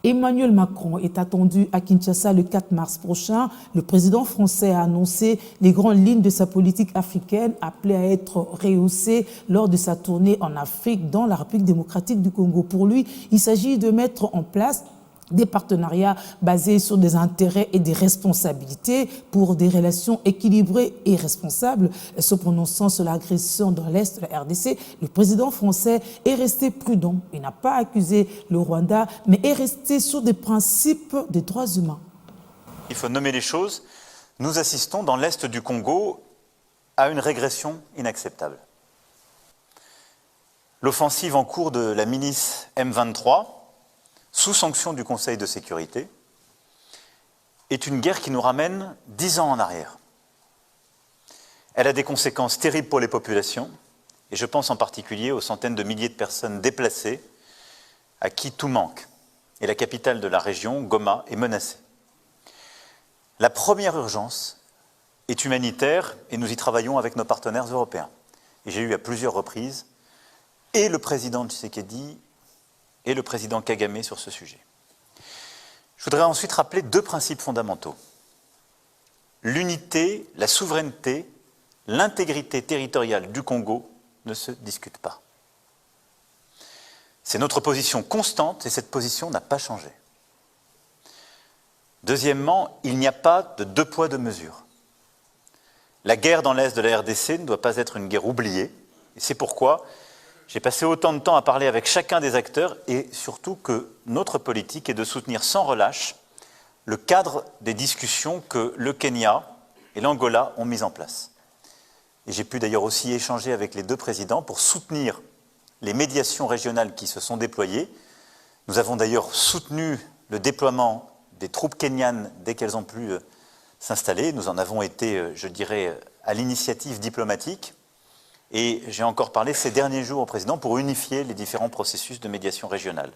Emmanuel Macron est attendu à Kinshasa le 4 mars prochain. Le président français a annoncé les grandes lignes de sa politique africaine, appelée à être rehaussée lors de sa tournée en Afrique dans la République démocratique du Congo. Pour lui, il s'agit de mettre en place des partenariats basés sur des intérêts et des responsabilités pour des relations équilibrées et responsables. Se prononçant sur l'agression dans l'Est de la RDC, le président français est resté prudent. Il n'a pas accusé le Rwanda, mais est resté sur des principes des droits humains. Il faut nommer les choses. Nous assistons dans l'Est du Congo à une régression inacceptable. L'offensive en cours de la milice M23, sous sanction du Conseil de sécurité, est une guerre qui nous ramène 10 ans en arrière. Elle a des conséquences terribles pour les populations, et je pense en particulier aux centaines de milliers de personnes déplacées à qui tout manque. Et la capitale de la région, Goma, est menacée. La première urgence est humanitaire, et nous y travaillons avec nos partenaires européens. Et j'ai eu à plusieurs reprises et le président Tshisekedi et le président Kagame sur ce sujet. Je voudrais ensuite rappeler deux principes fondamentaux. L'unité, la souveraineté, l'intégrité territoriale du Congo ne se discutent pas. C'est notre position constante et cette position n'a pas changé. Deuxièmement, il n'y a pas de deux poids, deux mesures. La guerre dans l'Est de la RDC ne doit pas être une guerre oubliée et c'est pourquoi j'ai passé autant de temps à parler avec chacun des acteurs et surtout que notre politique est de soutenir sans relâche le cadre des discussions que le Kenya et l'Angola ont mis en place. Et j'ai pu d'ailleurs aussi échanger avec les deux présidents pour soutenir les médiations régionales qui se sont déployées. Nous avons d'ailleurs soutenu le déploiement des troupes kenyanes dès qu'elles ont pu s'installer. Nous en avons été, je dirais, à l'initiative diplomatique. Et j'ai encore parlé ces derniers jours au président pour unifier les différents processus de médiation régionale.